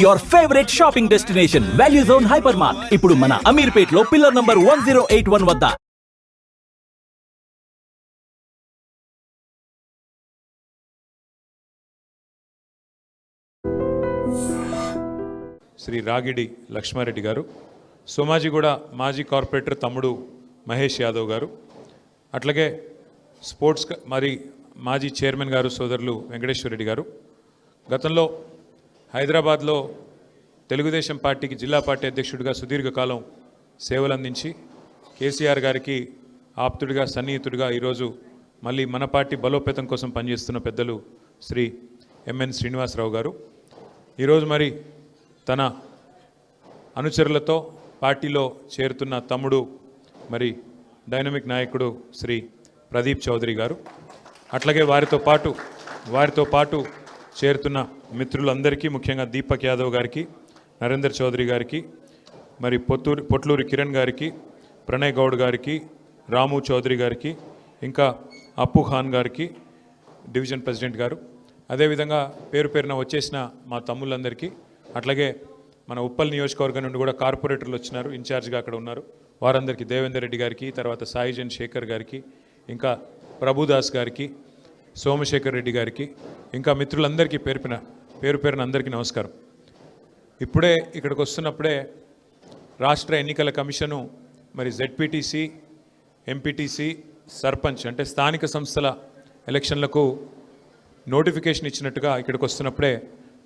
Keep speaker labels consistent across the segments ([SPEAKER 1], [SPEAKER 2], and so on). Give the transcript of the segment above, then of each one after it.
[SPEAKER 1] your favorite shopping destination, Value Zone Hypermart. ఇప్పుడు మన అమీర్పేట్లో pillar number 1081 వద్ద.
[SPEAKER 2] శ్రీ రాగిడి లక్ష్మారెడ్డి గారు, సోమాజిగూడ మాజీ కార్పొరేటర్ తమ్ముడు మహేష్ యాదవ్ గారు, అట్లాగే స్పోర్ట్స్ మరి మాజీ చైర్మన్ గారు సోదరులు వెంకటేశ్వర రెడ్డి గారు, గతంలో హైదరాబాద్లో తెలుగుదేశం పార్టీకి జిల్లా పార్టీ అధ్యక్షుడిగా సుదీర్ఘకాలం సేవలు అందించి కేసీఆర్ గారికి ఆప్తుడిగా సన్నిహితుడిగా ఈరోజు మళ్ళీ మన పార్టీ బలోపేతం కోసం పనిచేస్తున్న పెద్దలు శ్రీ ఎంఎన్ శ్రీనివాసరావు గారు, ఈరోజు మరి తన అనుచరులతో పార్టీలో చేరుతున్న తమ్ముడు మరి డైనమిక్ నాయకుడు శ్రీ ప్రదీప్ చౌదరి గారు, అట్లాగే వారితో పాటు చేరుతున్న మిత్రులందరికీ, ముఖ్యంగా దీపక్ యాదవ్ గారికి, నరేందర్ చౌదరి గారికి, మరి పొట్లూరి కిరణ్ గారికి, ప్రణయ్ గౌడ్ గారికి, రాము చౌదరి గారికి, ఇంకా అప్పు ఖాన్ గారికి, డివిజన్ ప్రెసిడెంట్ గారు, అదేవిధంగా పేరు పేరున వచ్చేసిన మా తమ్ముళ్ళందరికీ, అట్లాగే మన ఉప్పల్ నియోజకవర్గం నుండి కూడా కార్పొరేటర్లు వచ్చినారు, ఇన్ఛార్జ్గా అక్కడ ఉన్నారు, వారందరికీ దేవేందర్ రెడ్డి గారికి, తర్వాత సాయిజన్ శేఖర్ గారికి, ఇంకా ప్రభుదాస్ గారికి, సోమశేఖర్ రెడ్డి గారికి, ఇంకా మిత్రులందరికీ పేరు పేరున అందరికీ నమస్కారం. ఇప్పుడే ఇక్కడికి వస్తున్నప్పుడే రాష్ట్ర ఎన్నికల కమిషను మరి జెడ్పీటీసీ, ఎంపీటీసీ, సర్పంచ్ అంటే స్థానిక సంస్థల ఎలక్షన్లకు నోటిఫికేషన్ ఇచ్చినట్టుగా ఇక్కడికి వస్తున్నప్పుడే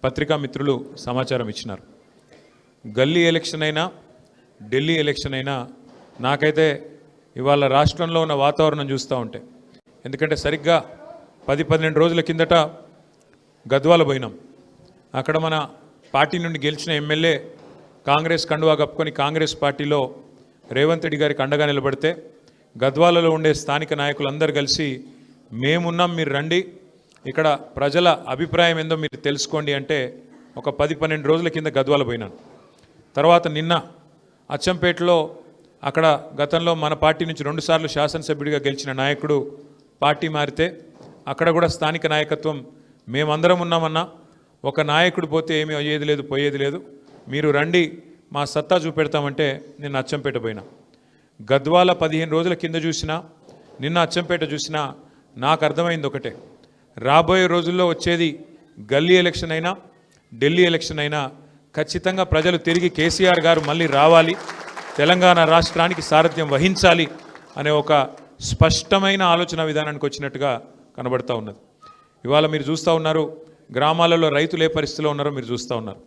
[SPEAKER 2] పత్రికా మిత్రులు సమాచారం ఇచ్చినారు. గల్లీ ఎలక్షన్ అయినా ఢిల్లీ ఎలక్షన్ అయినా నాకైతే ఇవాళ రాష్ట్రంలో ఉన్న వాతావరణం చూస్తూ ఉంటే, ఎందుకంటే సరిగ్గా 10-12 రోజుల కిందట గద్వాల పోయినాం. అక్కడ మన పార్టీ నుండి గెలిచిన ఎమ్మెల్యే కాంగ్రెస్ కండువా కప్పుకొని కాంగ్రెస్ పార్టీలో రేవంత్ రెడ్డి గారికి అండగా నిలబడితే, గద్వాలలో ఉండే స్థానిక నాయకులందరూ కలిసి మేమున్నాం, మీరు రండి, ఇక్కడ ప్రజల అభిప్రాయం ఏందో మీరు తెలుసుకోండి అంటే ఒక 10-12 రోజుల కింద గద్వాల పోయినాను. తర్వాత నిన్న అచ్చంపేటలో అక్కడ గతంలో మన పార్టీ నుంచి 2 సార్లు శాసనసభ్యుడిగా గెలిచిన నాయకుడు పార్టీ మారితే అక్కడ కూడా స్థానిక నాయకత్వం మేమందరం ఉన్నామన్నా, ఒక నాయకుడు పోతే ఏమీ అయ్యేది లేదు, పోయేది లేదు, మీరు రండి మా సత్తా చూపెడతామంటే నిన్న అచ్చంపేట పోయినా. గద్వాల 15 రోజుల కింద చూసినా, నిన్న అచ్చంపేట చూసినా నాకు అర్థమైంది ఒకటే, రాబోయే రోజుల్లో వచ్చేది గల్లీ ఎలక్షన్ అయినా ఢిల్లీ ఎలక్షన్ అయినా ఖచ్చితంగా ప్రజలు తిరిగి కేసీఆర్ గారు మళ్ళీ రావాలి, తెలంగాణ రాష్ట్రానికి సారథ్యం వహించాలి అనే ఒక స్పష్టమైన ఆలోచన విధానానికి వచ్చినట్టుగా కనబడుతూ ఉన్నది. ఇవాళ మీరు చూస్తూ ఉన్నారు, గ్రామాలలో రైతులు ఏ పరిస్థితిలో ఉన్నారో మీరు చూస్తూ ఉన్నారు.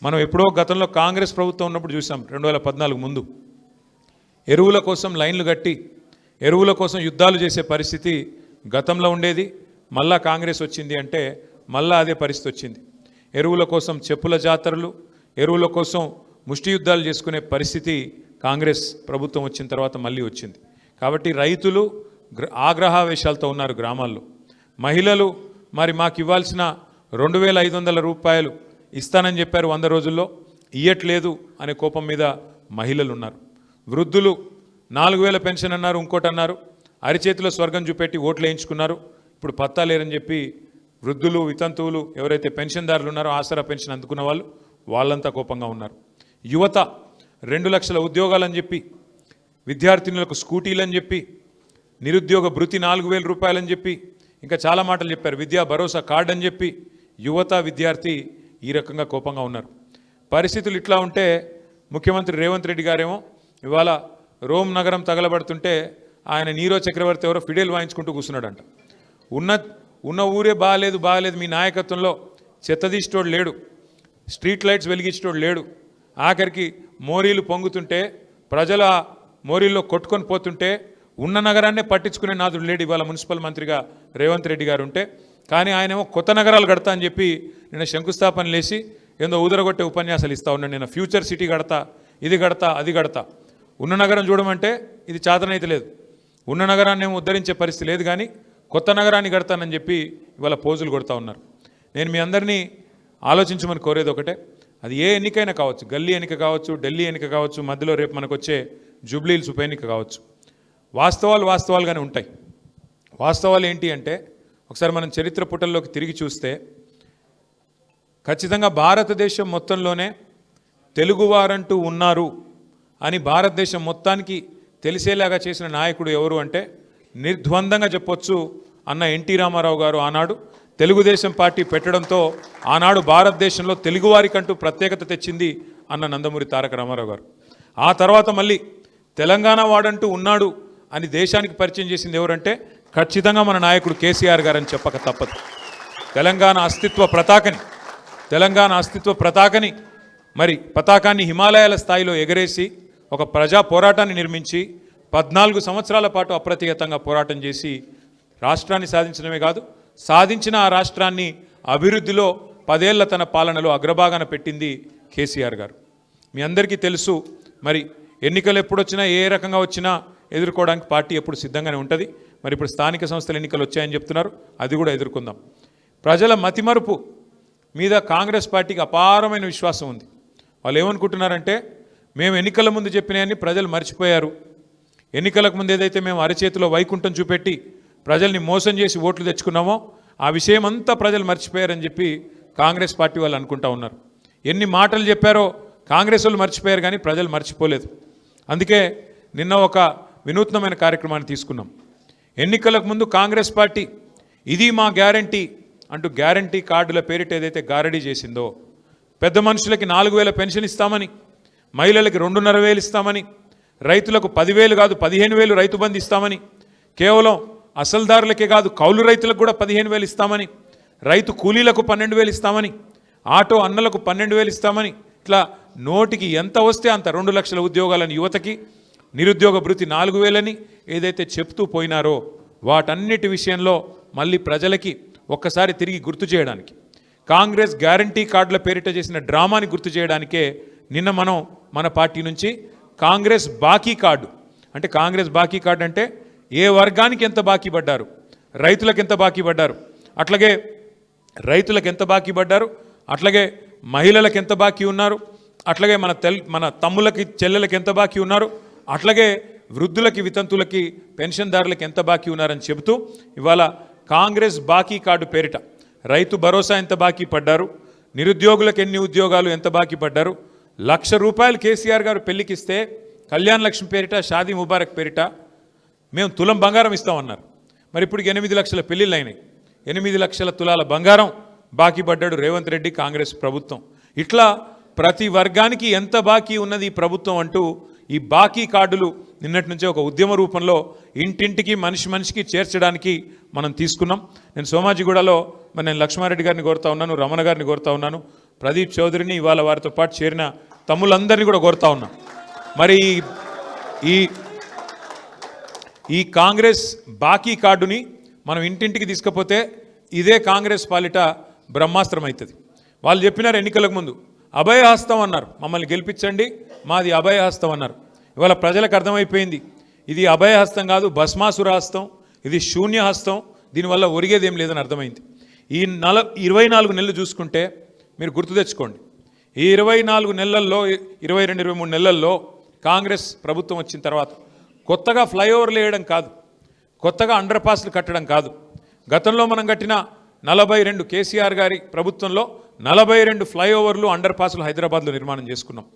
[SPEAKER 2] మనం ఎప్పుడో గతంలో కాంగ్రెస్ ప్రభుత్వం ఉన్నప్పుడు చూసాం, 2014 ముందు ఎరువుల కోసం లైన్లు కట్టి ఎరువుల కోసం యుద్ధాలు చేసే పరిస్థితి గతంలో ఉండేది. మళ్ళా కాంగ్రెస్ వచ్చింది అంటే మళ్ళా అదే పరిస్థితి వచ్చింది. ఎరువుల కోసం చెప్పుల జాతరలు, ఎరువుల కోసం ముష్టి యుద్ధాలు చేసుకునే పరిస్థితి కాంగ్రెస్ ప్రభుత్వం వచ్చిన తర్వాత మళ్ళీ వచ్చింది. కాబట్టి రైతులు ఆగ్రహావేశాలతో ఉన్నారు గ్రామాల్లో. మహిళలు మరి మాకు ఇవ్వాల్సిన 2500 రూపాయలు ఇస్తానని చెప్పారు 100 రోజుల్లో, ఇయ్యట్లేదు అనే కోపం మీద మహిళలు ఉన్నారు. వృద్ధులు 4000 పెన్షన్ అన్నారు, ఇంకోటి అన్నారు, అరిచేతిలో స్వర్గం చూపెట్టి ఓట్లు వేయించుకున్నారు. ఇప్పుడు పత్తా లేరని చెప్పి వృద్ధులు, వితంతువులు ఎవరైతే పెన్షన్దారులు ఉన్నారో, ఆసరా పెన్షన్ అందుకున్న వాళ్ళంతా కోపంగా ఉన్నారు. యువత 2 లక్షల ఉద్యోగాలని చెప్పి, విద్యార్థినులకు స్కూటీలని చెప్పి, నిరుద్యోగ భృతి 4000 రూపాయలని చెప్పి, ఇంకా చాలా మాటలు చెప్పారు, విద్యా భరోసా కార్డు అని చెప్పి యువత, విద్యార్థి ఈ రకంగా కోపంగా ఉన్నారు. పరిస్థితులు ఇట్లా ఉంటే ముఖ్యమంత్రి రేవంత్ రెడ్డి గారేమో ఇవాళ రోమ్ నగరం తగలబడుతుంటే ఆయన నీరో చక్రవర్తి ఎవరో ఫిడేల్ వాయించుకుంటూ కూర్చున్నాడంట. ఉన్న ఊరే బాగాలేదు, మీ నాయకత్వంలో చెత్తదీసేటోడు లేడు, స్ట్రీట్ లైట్స్ వెలిగించేటోడు లేడు, ఆఖరికి మోరీలు పొంగుతుంటే ప్రజల మోరీల్లో కొట్టుకొని పోతుంటే ఉన్న నగరాన్నే పట్టించుకునే నాదుడు లేడు ఇవాళ మున్సిపల్ మంత్రిగా రేవంత్ రెడ్డి గారు ఉంటే. కానీ ఆయనేమో కొత్త నగరాలు కడతా అని చెప్పి నిన్న శంకుస్థాపన లేచి ఏందో ఊదరగొట్టే ఉపన్యాసాలు ఇస్తూ ఉన్నాడు. నేను ఫ్యూచర్ సిటీ కడతా, ఇది కడతా, అది కడతా. ఉన్న నగరం చూడమంటే ఇది చాతనైతే లేదు, ఉన్న నగరాన్ని ఏమో ఉద్ధరించే పరిస్థితి లేదు, కానీ కొత్త నగరాన్ని కడతానని చెప్పి ఇవాళ పోజులు కొడతా ఉన్నారు. నేను మీ అందరినీ ఆలోచించమని కోరేది ఒకటే, అది ఏ ఎన్నికైనా కావచ్చు, గల్లీ ఎన్నిక కావచ్చు, ఢిల్లీ ఎన్నిక కావచ్చు, మధ్యలో రేపు మనకు వచ్చే జూబ్లీహిల్స్ ఉప ఎన్నిక కావచ్చు, వాస్తవాలుగానే ఉంటాయి. వాస్తవాలు ఏంటి అంటే ఒకసారి మనం చరిత్ర పుటల్లోకి తిరిగి చూస్తే ఖచ్చితంగా భారతదేశం మొత్తంలోనే తెలుగువారంటూ ఉన్నారు అని భారతదేశం మొత్తానికి తెలిసేలాగా చేసిన నాయకుడు ఎవరు అంటే నిర్ద్వందంగా చెప్పొచ్చు అన్న ఎన్టీ రామారావు గారు. ఆనాడు తెలుగుదేశం పార్టీ పెట్టడంతో ఆనాడు భారతదేశంలో తెలుగువారికంటూ ప్రత్యేకత తెచ్చింది అన్న నందమూరి తారక రామారావు గారు. ఆ తర్వాత మళ్ళీ తెలంగాణ వాడంటూ ఉన్నాడు అని దేశానికి పరిచయం చేసింది ఎవరంటే ఖచ్చితంగా మన నాయకుడు కేసీఆర్ గారు అని చెప్పక తప్పదు. తెలంగాణ అస్తిత్వ పతాకని మరి పతాకాన్ని హిమాలయాల స్థాయిలో ఎగరేసి ఒక ప్రజా పోరాటాన్ని నిర్మించి 14 సంవత్సరాల పాటు అప్రతిహతంగా పోరాటం చేసి రాష్ట్రాన్ని సాధించడమే కాదు, సాధించిన ఆ రాష్ట్రాన్ని అభివృద్ధిలో 10 ఏళ్ల తన పాలనలో అగ్రభాగాన పెట్టింది కేసీఆర్ గారు. మీ అందరికీ తెలుసు, మరి ఎన్నికలు ఎప్పుడు వచ్చినా ఏ రకంగా వచ్చినా ఎదుర్కోవడానికి పార్టీ ఎప్పుడు సిద్ధంగానే ఉంటుంది. మరి ఇప్పుడు స్థానిక సంస్థల ఎన్నికలు వచ్చాయని చెప్తున్నారు, అది కూడా ఎదుర్కొందాం. ప్రజల మతిమరుపు మీద కాంగ్రెస్ పార్టీకి అపారమైన విశ్వాసం ఉంది. వాళ్ళు ఏమనుకుంటున్నారంటే మేము ఎన్నికల ముందు చెప్పినాయని ప్రజలు మర్చిపోయారు, ఎన్నికలకు ముందు ఏదైతే మేము అరచేతిలో వైకుంఠం చూపెట్టి ప్రజల్ని మోసం చేసి ఓట్లు తెచ్చుకున్నామో ఆ విషయం అంతా ప్రజలు మర్చిపోయారని చెప్పి కాంగ్రెస్ పార్టీ వాళ్ళు అనుకుంటా ఉన్నారు. ఎన్ని మాటలు చెప్పారో కాంగ్రెస్ వాళ్ళు మర్చిపోయారు, కానీ ప్రజలు మర్చిపోలేదు. అందుకే నిన్న ఒక వినూత్నమైన కార్యక్రమాన్ని తీసుకున్నాం. ఎన్నికలకు ముందు కాంగ్రెస్ పార్టీ ఇది మా గ్యారంటీ అంటూ గ్యారంటీ కార్డుల పేరిట ఏదైతే గారడీ చేసిందో, పెద్ద మనుషులకి 4,000 పెన్షన్ ఇస్తామని, మహిళలకి 2,500 ఇస్తామని, రైతులకు 10,000 కాదు 15,000 రైతు బంధు ఇస్తామని, కేవలం అసలుదారులకే కాదు కౌలు రైతులకు కూడా 15,000 ఇస్తామని, రైతు కూలీలకు 12,000 ఇస్తామని, ఆటో అన్నలకు 12,000 ఇస్తామని, ఇట్లా నోటికి ఎంత వస్తే అంత 2 లక్షల ఉద్యోగాలను యువతకి, నిరుద్యోగ భృతి 4,000 ఏదైతే చెప్తూ పోయినారో వాటన్నిటి విషయంలో మళ్ళీ ప్రజలకి ఒక్కసారి తిరిగి గుర్తు చేయడానికి, కాంగ్రెస్ గ్యారంటీ కార్డుల పేరిట చేసిన డ్రామాని గుర్తు చేయడానికే నిన్న మనం మన పార్టీ నుంచి కాంగ్రెస్ బాకీ కార్డు అంటే, కాంగ్రెస్ బాకీ కార్డు అంటే ఏ వర్గానికి ఎంత బాకీ పడ్డారు, రైతులకు ఎంత బాకీ పడ్డారు, అట్లాగే మహిళలకు ఎంత బాకీ ఉన్నారు, అట్లాగే మన తమ్ములకి చెల్లెలకి ఎంత బాకీ ఉన్నారు, అట్లాగే వృద్ధులకి వితంతులకి పెన్షన్దారులకి ఎంత బాకీ ఉన్నారని చెబుతూ ఇవాళ కాంగ్రెస్ బాకీ కార్డు పేరిట రైతు భరోసా ఎంత బాకీ పడ్డారు, నిరుద్యోగులకు ఎన్ని ఉద్యోగాలు ఎంత బాకీ పడ్డారు, ₹1,00,000 కేసీఆర్ గారు పెళ్లికిస్తే కళ్యాణ్ లక్ష్మి పేరిట, షాదీ ముబారక్ పేరిట మేము తులం బంగారం ఇస్తామన్నారు. మరి ఇప్పుడు 8 లక్షల పెళ్లిళ్ళు అయినాయి, 8 లక్షల తులాల బంగారం బాకీ పడ్డాడు రేవంత్ రెడ్డి కాంగ్రెస్ ప్రభుత్వం. ఇట్లా ప్రతి వర్గానికి ఎంత బాకీ ఉన్నది ఈ ప్రభుత్వం అంటూ ఈ బాకీ కార్డులు నిన్నటి నుంచే ఒక ఉద్యమ రూపంలో ఇంటింటికి మనిషికి చేర్చడానికి మనం తీసుకున్నాం. నేను సోమాజిగూడలో నేను లక్ష్మారెడ్డి గారిని కోరుతా ఉన్నాను, రమణ గారిని కోరుతా ఉన్నాను, ప్రదీప్ చౌదరిని, ఇవాళ వారితో పాటు చేరిన తమ్ములందరినీ కూడా కోరుతా ఉన్నా. మరి ఈ కాంగ్రెస్ బాకీ కార్డుని మనం ఇంటింటికి తీసుకపోతే ఇదే కాంగ్రెస్ పాలిట బ్రహ్మాస్త్రం అవుతుంది. వాళ్ళు చెప్పినారు ఎన్నికలకు ముందు అభయహస్తం అన్నారు, మమ్మల్ని గెలిపించండి మాది అభయహస్తం అన్నారు. ఇవాళ ప్రజలకు అర్థమైపోయింది ఇది అభయహస్తం కాదు, భస్మాసుర హస్తం, ఇది శూన్యహస్తం, దీనివల్ల ఒరిగేదేం లేదని అర్థమైంది. ఈ 24 నెలలు చూసుకుంటే మీరు గుర్తు తెచ్చుకోండి, ఈ 24 నెలల్లో 22-23 నెలల్లో కాంగ్రెస్ ప్రభుత్వం వచ్చిన తర్వాత కొత్తగా ఫ్లైఓవర్లు వేయడం కాదు, కొత్తగా అండర్ పాస్లు కట్టడం కాదు, గతంలో మనం కట్టిన 42 కేసీఆర్ గారి ప్రభుత్వంలో 42 ఫ్లైఓవర్లు అండర్ పాస్లు హైదరాబాద్లో నిర్మాణం చేసుకున్నాం.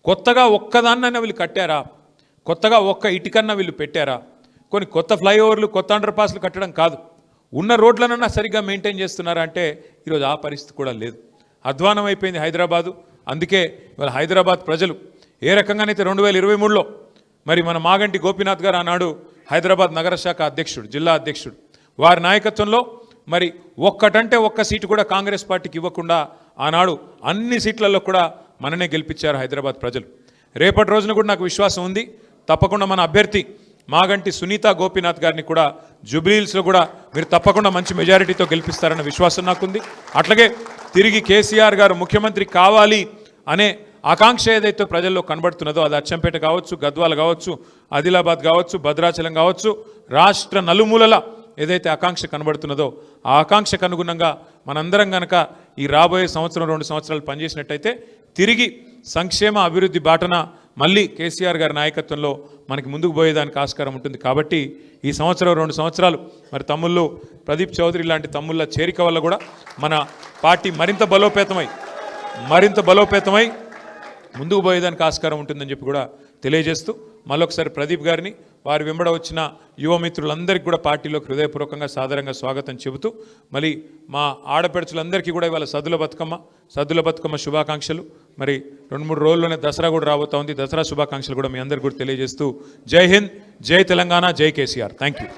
[SPEAKER 2] కొత్తగా ఒక్కదాన్నైనా వీళ్ళు కట్టారా, కొత్తగా ఒక్క ఇటుకన్నా వీళ్ళు పెట్టారా? కొన్ని కొత్త ఫ్లైఓవర్లు కొత్త అండర్ పాస్లు కట్టడం కాదు, ఉన్న రోడ్లనన్నా సరిగ్గా మెయింటైన్ చేస్తున్నారా అంటే ఈరోజు ఆ పరిస్థితి కూడా లేదు. అధ్వానం అయిపోయింది హైదరాబాదు. అందుకే ఇవాళ హైదరాబాద్ ప్రజలు ఏ రకంగానైతే 2023లో మరి మన మాగంటి గోపీనాథ్ గారు ఆనాడు హైదరాబాద్ నగర శాఖ అధ్యక్షుడు, జిల్లా అధ్యక్షుడు, వారి నాయకత్వంలో మరి ఒక్కటంటే ఒక్క సీటు కూడా కాంగ్రెస్ పార్టీకి ఇవ్వకుండా ఆనాడు అన్ని సీట్లలో కూడా మననే గెలిపించారు హైదరాబాద్ ప్రజలు. రేపటి రోజున కూడా నాకు విశ్వాసం ఉంది, తప్పకుండా మన అభ్యర్థి మాగంటి సునీత గోపీనాథ్ గారిని కూడా జూబ్లీహిల్స్లో కూడా మీరు తప్పకుండా మంచి మెజారిటీతో గెలిపిస్తారన్న విశ్వాసం నాకుంది. అట్లాగే తిరిగి కేసీఆర్ గారు ముఖ్యమంత్రి కావాలి అనే ఆకాంక్ష ఏదైతే ప్రజల్లో కనబడుతున్నదో, అది అచ్చంపేట కావచ్చు, గద్వాల కావచ్చు, ఆదిలాబాద్ కావచ్చు, భద్రాచలం కావచ్చు, రాష్ట్ర నలుమూలల ఏదైతే ఆకాంక్ష కనబడుతున్నదో ఆ ఆకాంక్షకు అనుగుణంగా మనందరం కనుక ఈ రాబోయే సంవత్సరం 2 సంవత్సరాలు పనిచేసినట్టయితే తిరిగి సంక్షేమ అభివృద్ధి బాటన మళ్ళీ కేసీఆర్ గారి నాయకత్వంలో మనకి ముందుకు పోయేదానికి ఆస్కారం ఉంటుంది. కాబట్టి ఈ సంవత్సరం 2 సంవత్సరాలు మరి తమ్ముళ్ళు ప్రదీప్ చౌదరి లాంటి తమ్ముళ్ళ చేరిక వల్ల కూడా మన పార్టీ మరింత బలోపేతమై ముందుకు పోయేదానికి ఆస్కారం ఉంటుందని చెప్పి కూడా తెలియజేస్తూ మళ్ళొకసారి ప్రదీప్ గారిని వారి వెంబడ వచ్చిన యువ మిత్రులందరికీ కూడా పార్టీలోకి హృదయపూర్వకంగా సాదరంగా స్వాగతం చెబుతూ మళ్ళీ మా ఆడపడుచులందరికీ కూడా ఇవాళ సద్దుల బతుకమ్మ శుభాకాంక్షలు. మరి 2-3 రోజుల్లోనే దసరా కూడా రాబోతా ఉంది. దసరా శుభాకాంక్షలు కూడా మీ అందరికీ కూడా తెలియజేస్తూ జై హింద్, జై తెలంగాణ, జై కేసీఆర్. Thank you.